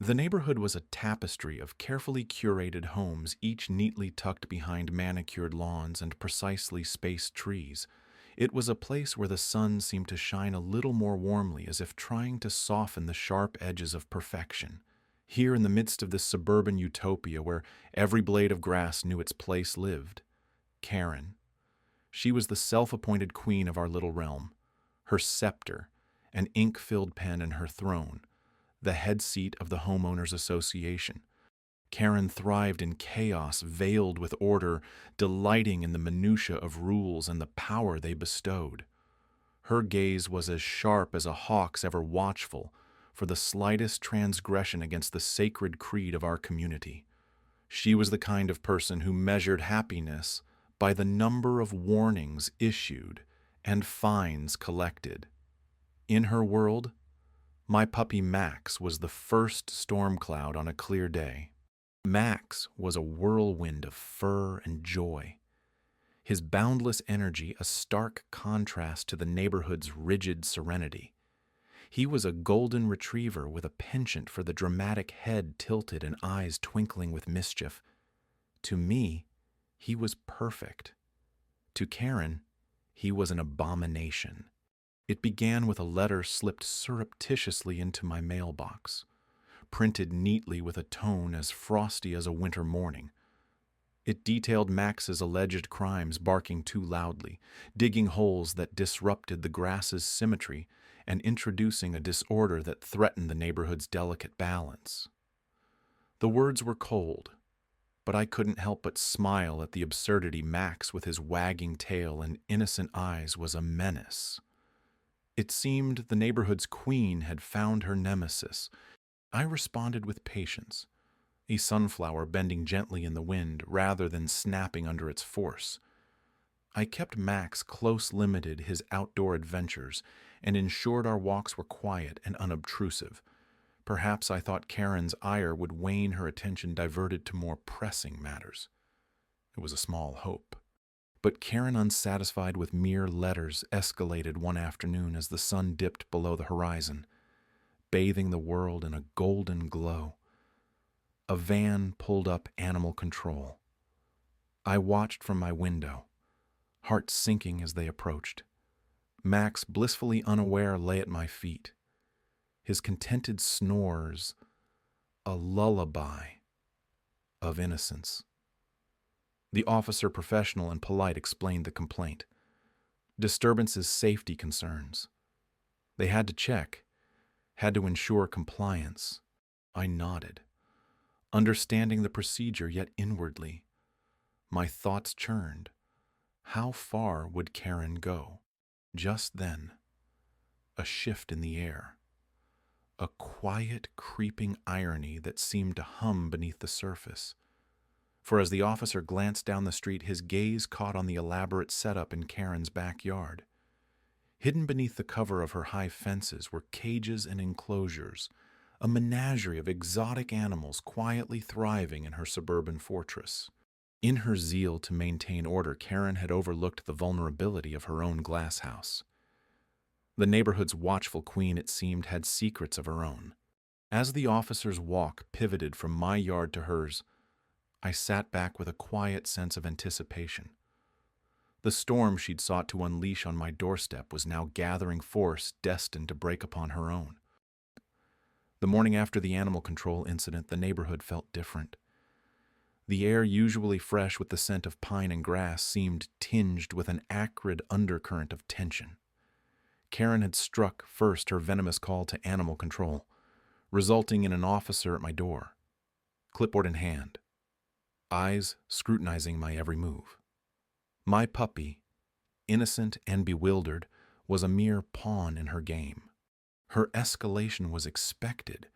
The neighborhood was a tapestry of carefully curated homes, each neatly tucked behind manicured lawns and precisely spaced trees. It was a place where the sun seemed to shine a little more warmly, as if trying to soften the sharp edges of perfection. Here in the midst of this suburban utopia where every blade of grass knew its place lived Karen. She was the self-appointed queen of our little realm. Her scepter, an ink-filled pen, and her throne, the head seat of the homeowners association. Karen thrived in chaos veiled with order, delighting in the minutiae of rules and the power they bestowed. Her gaze was as sharp as a hawk's, ever watchful for the slightest transgression against the sacred creed of our community. She was the kind of person who measured happiness by the number of warnings issued and fines collected. In her world, my puppy Max was the first storm cloud on a clear day. Max was a whirlwind of fur and joy, his boundless energy a stark contrast to the neighborhood's rigid serenity. He was a golden retriever with a penchant for the dramatic head tilted and eyes twinkling with mischief. To me, he was perfect. To Karen, he was an abomination. It began with a letter slipped surreptitiously into my mailbox, printed neatly with a tone as frosty as a winter morning. It detailed Max's alleged crimes: barking too loudly, digging holes that disrupted the grass's symmetry, and introducing a disorder that threatened the neighborhood's delicate balance. The words were cold, but I couldn't help but smile at the absurdity. Max, with his wagging tail and innocent eyes, was a menace. It seemed the neighborhood's queen had found her nemesis. I responded with patience, a sunflower bending gently in the wind rather than snapping under its force. I kept Max close limited his outdoor adventures and ensured our walks were quiet and unobtrusive. Perhaps I thought Karen's ire would wane, her attention diverted to more pressing matters. It was a small hope. But Karen, unsatisfied with mere letters, escalated one afternoon as the sun dipped below the horizon, bathing the world in a golden glow. A van pulled up animal control. I watched from my window, heart sinking as they approached. Max, blissfully unaware, lay at my feet, his contented snores a lullaby of innocence. The officer, professional and polite, explained the complaint. Disturbances, safety concerns. They had to check, had to ensure compliance. I nodded, understanding the procedure, yet inwardly, my thoughts churned. How far would Karen go? Just then, a shift in the air, a quiet, creeping irony that seemed to hum beneath the surface. For as the officer glanced down the street, his gaze caught on the elaborate setup in Karen's backyard. Hidden beneath the cover of her high fences were cages and enclosures, a menagerie of exotic animals quietly thriving in her suburban fortress. In her zeal to maintain order, Karen had overlooked the vulnerability of her own glass house. The neighborhood's watchful queen, it seemed, had secrets of her own. As the officer's walk pivoted from my yard to hers, I sat back with a quiet sense of anticipation. The storm she'd sought to unleash on my doorstep was now gathering force, destined to break upon her own. The morning after the animal control incident, the neighborhood felt different. The air, usually fresh with the scent of pine and grass, seemed tinged with an acrid undercurrent of tension. Karen had struck first her venomous call to animal control, resulting in an officer at my door, clipboard in hand, eyes scrutinizing my every move. My puppy, innocent and bewildered, was a mere pawn in her game. Her escalation was expected.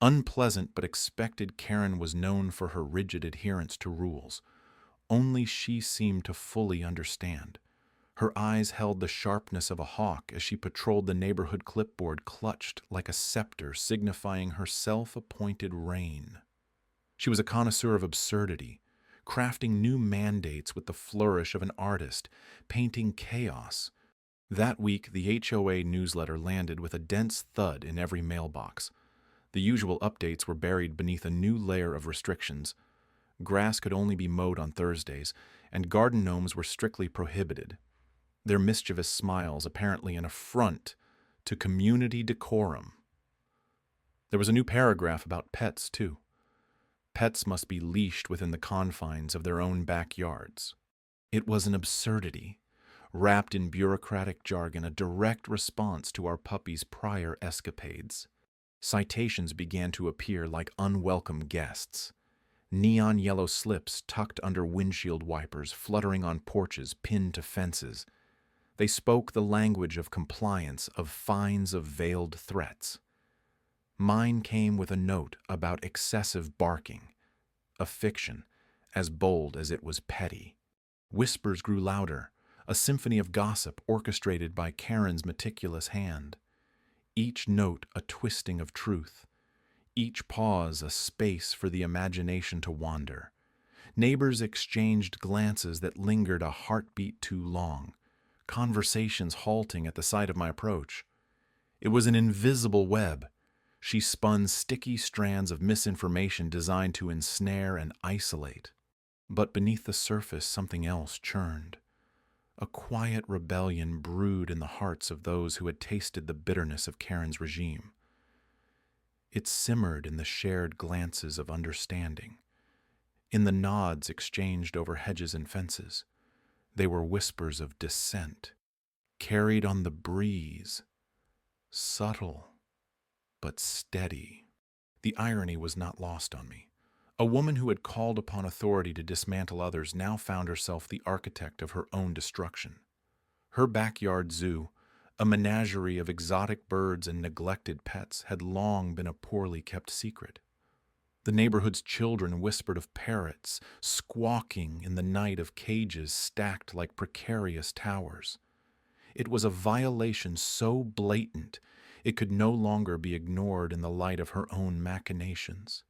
Unpleasant but expected. Karen was known for her rigid adherence to rules. Only she seemed to fully understand. Her eyes held the sharpness of a hawk as she patrolled the neighborhood, clipboard clutched like a scepter, signifying her self-appointed reign. She was a connoisseur of absurdity, crafting new mandates with the flourish of an artist, painting chaos. That week, the HOA newsletter landed with a dense thud in every mailbox. The usual updates were buried beneath a new layer of restrictions. Grass could only be mowed on Thursdays, and garden gnomes were strictly prohibited, their mischievous smiles apparently an affront to community decorum. There was a new paragraph about pets, too. Pets must be leashed within the confines of their own backyards. It was an absurdity, wrapped in bureaucratic jargon, a direct response to our puppy's prior escapades. Citations began to appear like unwelcome guests. Neon yellow slips tucked under windshield wipers, fluttering on porches, pinned to fences. They spoke the language of compliance, of fines, of veiled threats. Mine came with a note about excessive barking, a fiction as bold as it was petty. Whispers grew louder, a symphony of gossip orchestrated by Karen's meticulous hand. Each note a twisting of truth, each pause a space for the imagination to wander. Neighbors exchanged glances that lingered a heartbeat too long, conversations halting at the sight of my approach. It was an invisible web. She spun sticky strands of misinformation designed to ensnare and isolate. But beneath the surface, something else churned. A quiet rebellion brewed in the hearts of those who had tasted the bitterness of Karen's regime. It simmered in the shared glances of understanding, in the nods exchanged over hedges and fences. They were whispers of dissent, carried on the breeze, subtle but steady. The irony was not lost on me. A woman who had called upon authority to dismantle others now found herself the architect of her own destruction. Her backyard zoo, a menagerie of exotic birds and neglected pets, had long been a poorly kept secret. The neighborhood's children whispered of parrots, squawking in the night of cages stacked like precarious towers. It was a violation so blatant it could no longer be ignored in the light of her own machinations.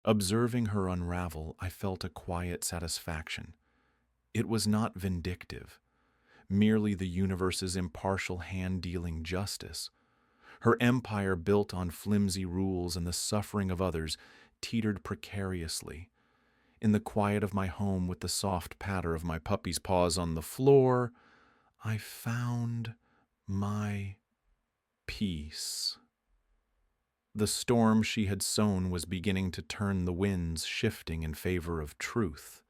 Observing her unravel, I felt a quiet satisfaction. It was not vindictive, merely the universe's impartial hand dealing justice. Her empire, built on flimsy rules and the suffering of others, teetered precariously. In the quiet of my home, with the soft patter of my puppy's paws on the floor, I found my peace. The storm she had sown was beginning to turn the winds, shifting in favor of truth.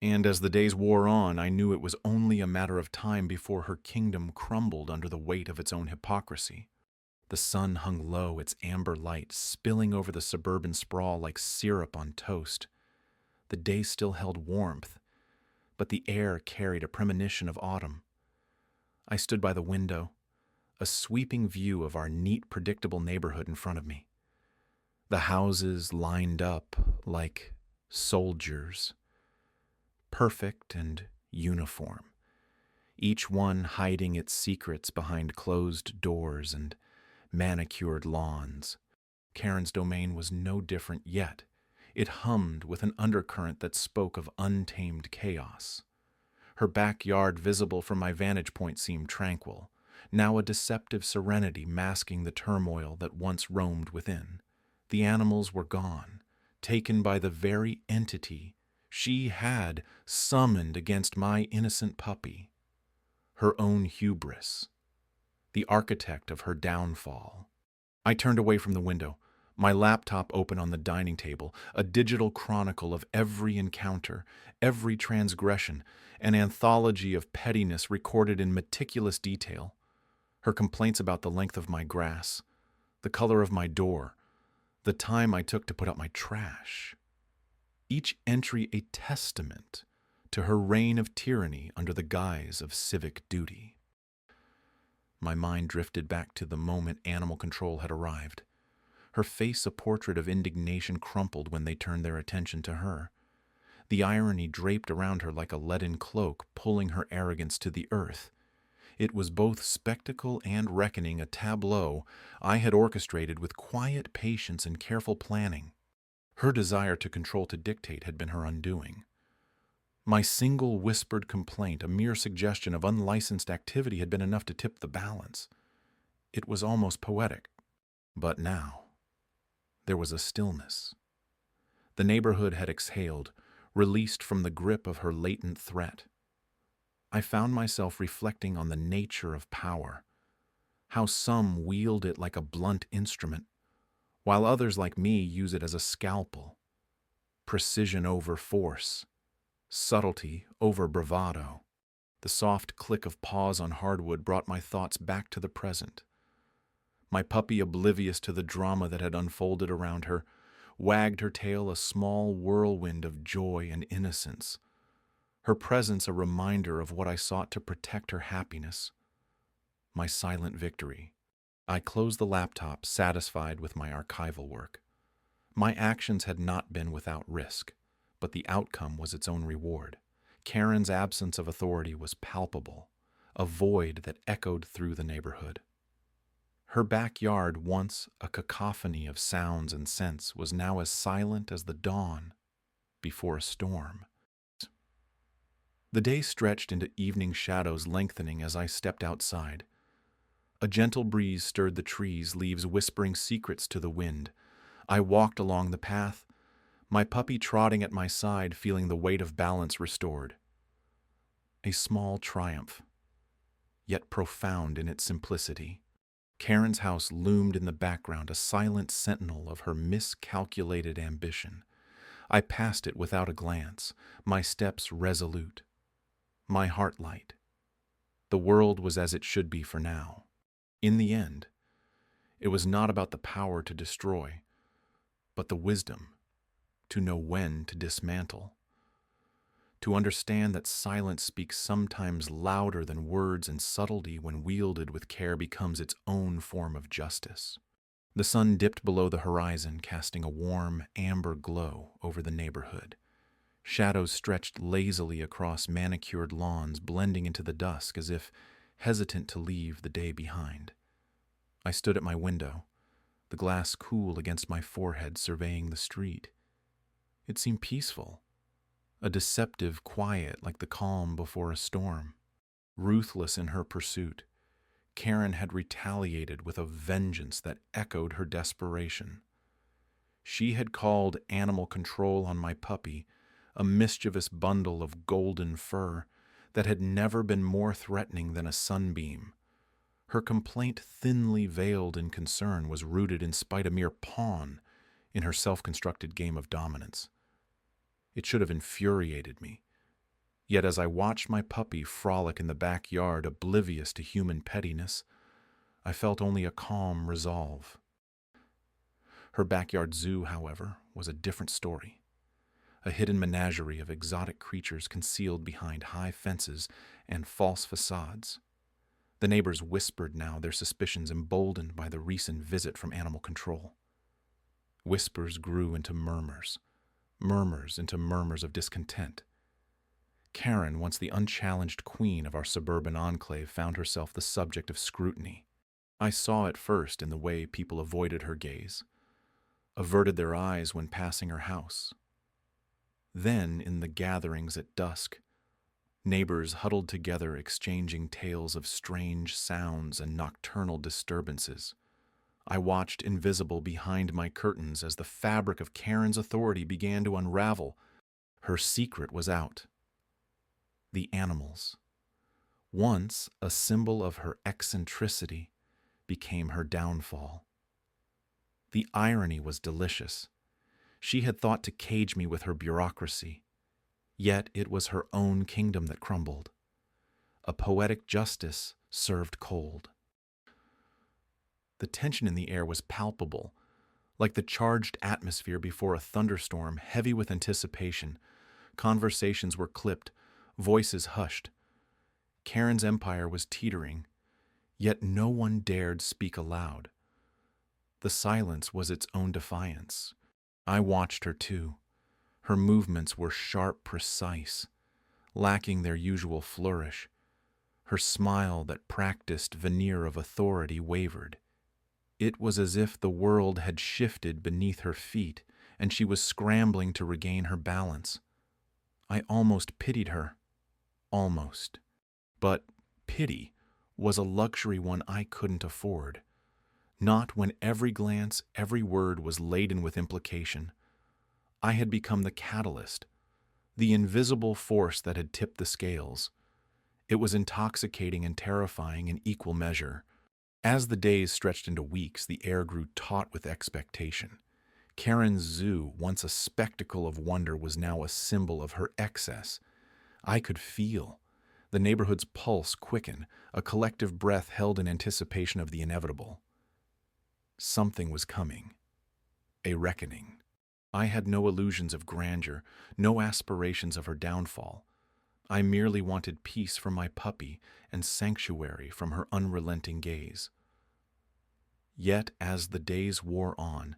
And as the days wore on, I knew it was only a matter of time before her kingdom crumbled under the weight of its own hypocrisy. The sun hung low, its amber light spilling over the suburban sprawl like syrup on toast. The day still held warmth, but the air carried a premonition of autumn. I stood by the window, a sweeping view of our neat, predictable neighborhood in front of me. The houses lined up like soldiers, perfect and uniform, each one hiding its secrets behind closed doors and manicured lawns. Karen's domain was no different yet. It hummed with an undercurrent that spoke of untamed chaos. Her backyard, visible from my vantage point, seemed tranquil, now a deceptive serenity masking the turmoil that once roamed within. The animals were gone, taken by the very entity she had summoned against my innocent puppy. Her own hubris, the architect of her downfall. I turned away from the window, my laptop open on the dining table, a digital chronicle of every encounter, every transgression, an anthology of pettiness recorded in meticulous detail. Her complaints about the length of my grass, the color of my door, the time I took to put out my trash. Each entry a testament to her reign of tyranny under the guise of civic duty. My mind drifted back to the moment animal control had arrived. Her face a portrait of indignation crumpled when they turned their attention to her. The irony draped around her like a leaden cloak, pulling her arrogance to the earth. It was both spectacle and reckoning, a tableau I had orchestrated with quiet patience and careful planning. Her desire to control, to dictate, had been her undoing. My single whispered complaint, a mere suggestion of unlicensed activity, had been enough to tip the balance. It was almost poetic. But now, There was a stillness. The neighborhood had exhaled, released from the grip of her latent threat. I found myself reflecting on the nature of power, how some wield it like a blunt instrument, while others like me use it as a scalpel. Precision over force, subtlety over bravado. The soft click of paws on hardwood brought my thoughts back to the present. My puppy, oblivious to the drama that had unfolded around her, wagged her tail, a small whirlwind of joy and innocence. Her presence a reminder of what I sought to protect her happiness. My silent victory. I closed the laptop, satisfied with my archival work. My actions had not been without risk, but the outcome was its own reward. Karen's absence of authority was palpable, a void that echoed through the neighborhood. Her backyard, once a cacophony of sounds and scents, was now as silent as the dawn before a storm. The day stretched into evening shadows, lengthening as I stepped outside. A gentle breeze stirred the trees, leaves whispering secrets to the wind. I walked along the path, my puppy trotting at my side, feeling the weight of balance restored. A small triumph, yet profound in its simplicity. Karen's house loomed in the background, a silent sentinel of her miscalculated ambition. I passed it without a glance, my steps resolute, my heart light. The world was as it should be for now. In the end, it was not about the power to destroy, but the wisdom to know when to dismantle. To understand that silence speaks sometimes louder than words, and subtlety, when wielded with care, becomes its own form of justice. The sun dipped below the horizon, casting a warm, amber glow over the neighborhood. Shadows stretched lazily across manicured lawns, blending into the dusk as if hesitant to leave the day behind. I stood at my window, the glass cool against my forehead, surveying the street. It seemed peaceful, a deceptive quiet like the calm before a storm. Ruthless in her pursuit, Karen had retaliated with a vengeance that echoed her desperation. She had called animal control on my puppy, a mischievous bundle of golden fur that had never been more threatening than a sunbeam. Her complaint, thinly veiled in concern, was rooted in spite, a mere pawn in her self-constructed game of dominance. It should have infuriated me. Yet as I watched my puppy frolic in the backyard, oblivious to human pettiness, I felt only a calm resolve. Her backyard zoo, however, was a different story. A hidden menagerie of exotic creatures concealed behind high fences and false facades. The neighbors whispered now, their suspicions emboldened by the recent visit from animal control. Whispers grew into murmurs, murmurs into murmurs of discontent. Karen, once the unchallenged queen of our suburban enclave, found herself the subject of scrutiny. I saw it first in the way people avoided her gaze, averted their eyes when passing her house. Then in the gatherings at dusk, neighbors huddled together, exchanging tales of strange sounds and nocturnal disturbances. I watched invisible behind my curtains as the fabric of Karen's authority began to unravel. Her secret was out. The animals, once a symbol of her eccentricity, became her downfall. The irony was delicious. She had thought to cage me with her bureaucracy, yet it was her own kingdom that crumbled. A poetic justice served cold. The tension in the air was palpable, like the charged atmosphere before a thunderstorm, heavy with anticipation. Conversations were clipped, voices hushed. Karen's empire was teetering, yet no one dared speak aloud. The silence was its own defiance. I watched her too. Her movements were sharp, precise, lacking their usual flourish. Her smile, that practiced veneer of authority, wavered. It was as if the world had shifted beneath her feet, and she was scrambling to regain her balance. I almost pitied her. Almost. But pity was a luxury one I couldn't afford. Not when every glance, every word was laden with implication. I had become the catalyst, the invisible force that had tipped the scales. It was intoxicating and terrifying in equal measure. As the days stretched into weeks, the air grew taut with expectation. Karen's zoo, once a spectacle of wonder, was now a symbol of her excess. I could feel the neighborhood's pulse quicken, a collective breath held in anticipation of the inevitable. Something was coming, a reckoning. I had no illusions of grandeur, no aspirations of her downfall. I merely wanted peace from my puppy and sanctuary from her unrelenting gaze. Yet, as the days wore on,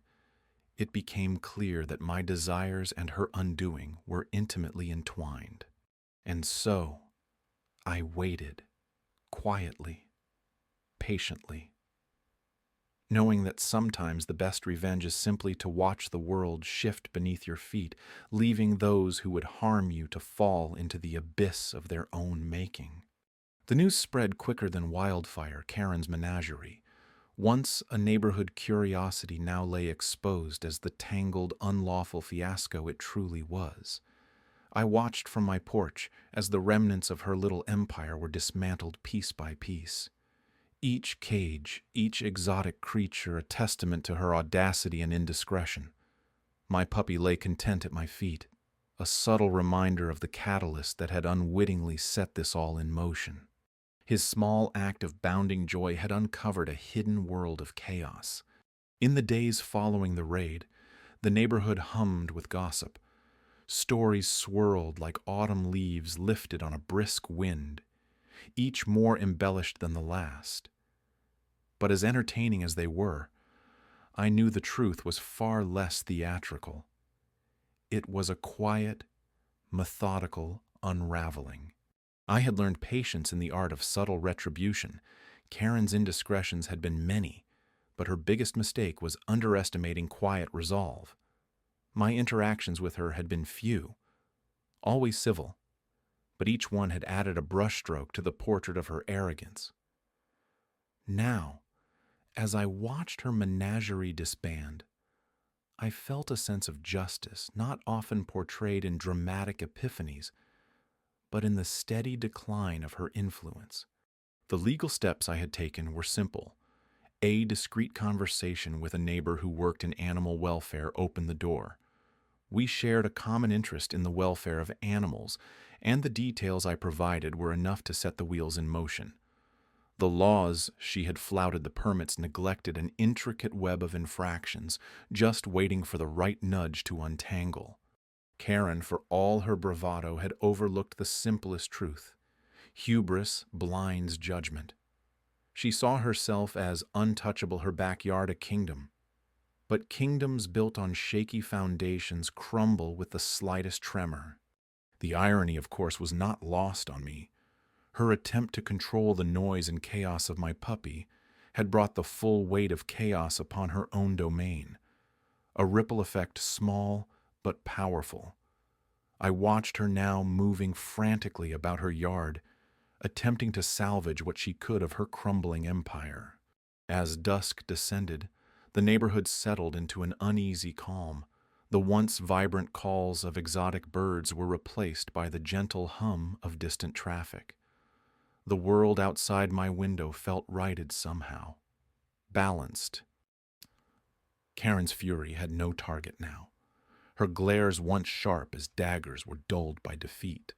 it became clear that my desires and her undoing were intimately entwined. And so, I waited, quietly, patiently, knowing that sometimes the best revenge is simply to watch the world shift beneath your feet, leaving those who would harm you to fall into the abyss of their own making. The news spread quicker than wildfire. Karen's menagerie, once a neighborhood curiosity, now lay exposed as the tangled, unlawful fiasco it truly was. I watched from my porch as the remnants of her little empire were dismantled piece by piece. Each cage, each exotic creature a testament to her audacity and indiscretion. My puppy lay content at my feet, a subtle reminder of the catalyst that had unwittingly set this all in motion. His small act of bounding joy had uncovered a hidden world of chaos. In the days following the raid, the neighborhood hummed with gossip. Stories swirled like autumn leaves lifted on a brisk wind, each more embellished than the last. But as entertaining as they were, I knew the truth was far less theatrical. It was a quiet, methodical unraveling. I had learned patience in the art of subtle retribution. Karen's indiscretions had been many, but her biggest mistake was underestimating quiet resolve. My interactions with her had been few, always civil, but each one had added a brushstroke to the portrait of her arrogance. Now, as I watched her menagerie disband, I felt a sense of justice, not often portrayed in dramatic epiphanies, but in the steady decline of her influence. The legal steps I had taken were simple. A discreet conversation with a neighbor who worked in animal welfare opened the door. We shared a common interest in the welfare of animals, and the details I provided were enough to set the wheels in motion. The laws she had flouted, the permits neglected, an intricate web of infractions, just waiting for the right nudge to untangle. Karen, for all her bravado, had overlooked the simplest truth. Hubris blinds judgment. She saw herself as untouchable, her backyard a kingdom. But kingdoms built on shaky foundations crumble with the slightest tremor. The irony, of course, was not lost on me. Her attempt to control the noise and chaos of my puppy had brought the full weight of chaos upon her own domain. A ripple effect small but powerful. I watched her now moving frantically about her yard, attempting to salvage what she could of her crumbling empire. As dusk descended, the neighborhood settled into an uneasy calm. The once vibrant calls of exotic birds were replaced by the gentle hum of distant traffic. The world outside my window felt righted somehow, balanced. Karen's fury had no target now. Her glares, once sharp as daggers, were dulled by defeat.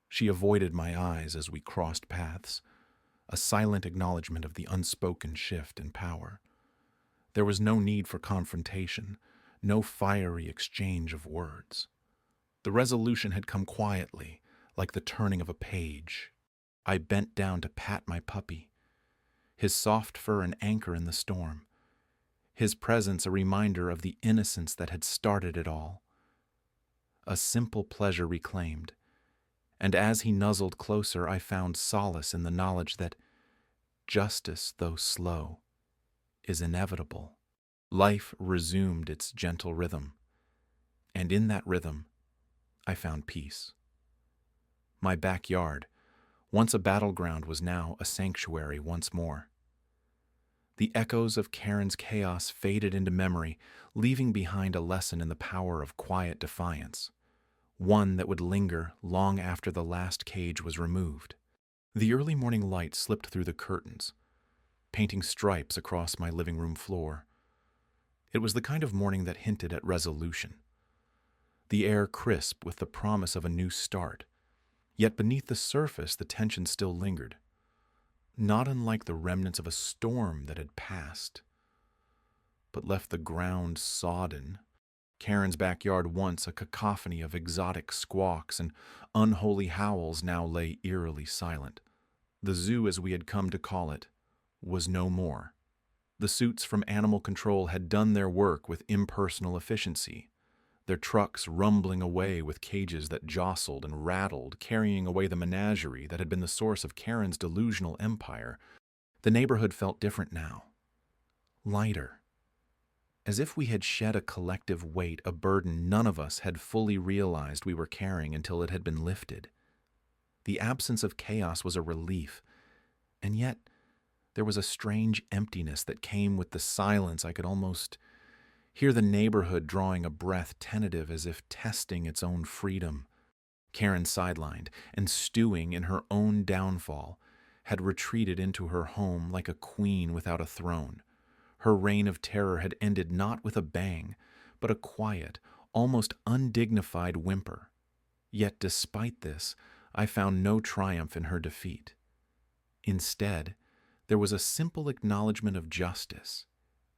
She avoided my eyes as we crossed paths, a silent acknowledgement of the unspoken shift in power. There was no need for confrontation, no fiery exchange of words. The resolution had come quietly, like the turning of a page. I bent down to pat my puppy, his soft fur an anchor in the storm, his presence a reminder of the innocence that had started it all. A simple pleasure reclaimed, and as he nuzzled closer, I found solace in the knowledge that justice, though slow, is inevitable. Life resumed its gentle rhythm, and in that rhythm, I found peace. My backyard, once a battleground, was now a sanctuary once more. The echoes of Karen's chaos faded into memory, leaving behind a lesson in the power of quiet defiance, one that would linger long after the last cage was removed. The early morning light slipped through the curtains, painting stripes across my living room floor. It was the kind of morning that hinted at resolution, the air crisp with the promise of a new start. Yet beneath the surface, the tension still lingered, not unlike the remnants of a storm that had passed, but left the ground sodden. Karen's backyard, once a cacophony of exotic squawks and unholy howls, now lay eerily silent. The zoo, as we had come to call it, was no more. The suits from animal control had done their work with impersonal efficiency, their trucks rumbling away with cages that jostled and rattled, carrying away the menagerie that had been the source of Karen's delusional empire. The neighborhood felt different now, lighter, as if we had shed a collective weight, a burden none of us had fully realized we were carrying until it had been lifted. The absence of chaos was a relief, and yet there was a strange emptiness that came with the silence. I could almost hear the neighborhood drawing a breath, tentative as if testing its own freedom. Karen, sidelined and stewing in her own downfall, had retreated into her home like a queen without a throne. Her reign of terror had ended not with a bang, but a quiet, almost undignified whimper. Yet despite this, I found no triumph in her defeat. Instead, there was a simple acknowledgement of justice,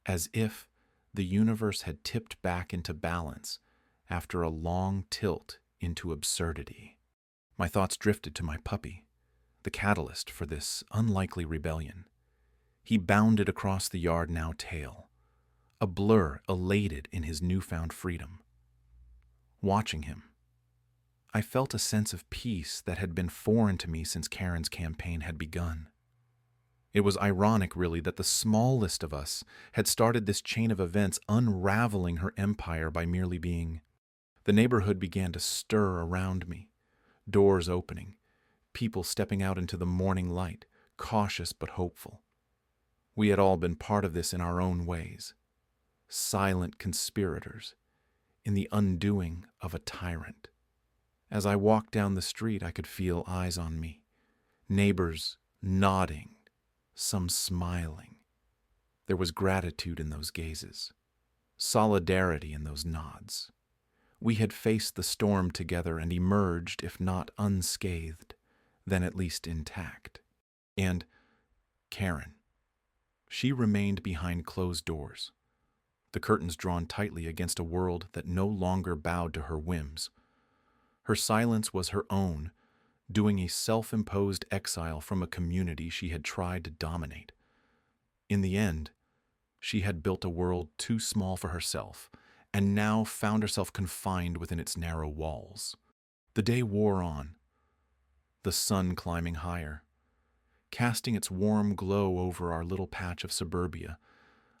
as if the universe had tipped back into balance after a long tilt into absurdity. My thoughts drifted to my puppy, the catalyst for this unlikely rebellion. He bounded across the yard, now tail, a blur, elated in his newfound freedom. Watching him, I felt a sense of peace that had been foreign to me since Karen's campaign had begun. It was ironic, really, that the smallest of us had started this chain of events, unraveling her empire by merely being. The neighborhood began to stir around me, doors opening, people stepping out into the morning light, cautious but hopeful. We had all been part of this in our own ways, silent conspirators in the undoing of a tyrant. As I walked down the street, I could feel eyes on me, neighbors nodding, some smiling. There was gratitude in those gazes, solidarity in those nods. We had faced the storm together and emerged, if not unscathed, then at least intact. And Karen, she remained behind closed doors, the curtains drawn tightly against a world that no longer bowed to her whims. Her silence was her own, doing a self-imposed exile from a community she had tried to dominate. In the end, she had built a world too small for herself, and now found herself confined within its narrow walls. The day wore on, the sun climbing higher, casting its warm glow over our little patch of suburbia.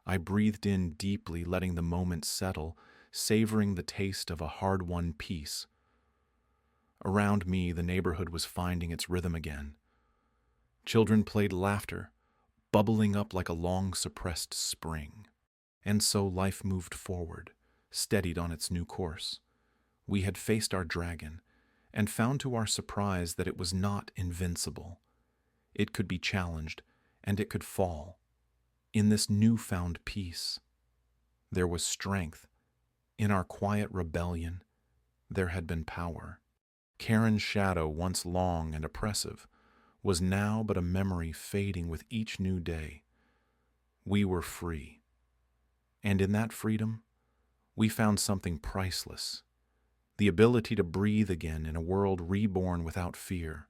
I breathed in deeply, letting the moment settle, savoring the taste of a hard-won peace. Around me, the neighborhood was finding its rhythm again. Children played laughter, bubbling up like a long-suppressed spring. And so life moved forward, steadied on its new course. We had faced our dragon, and found to our surprise that it was not invincible. It could be challenged, and it could fall. In this newfound peace, there was strength. In our quiet rebellion, there had been power. Karen's shadow, once long and oppressive, was now but a memory fading with each new day. We were free. And in that freedom, we found something priceless, the ability to breathe again in a world reborn without fear.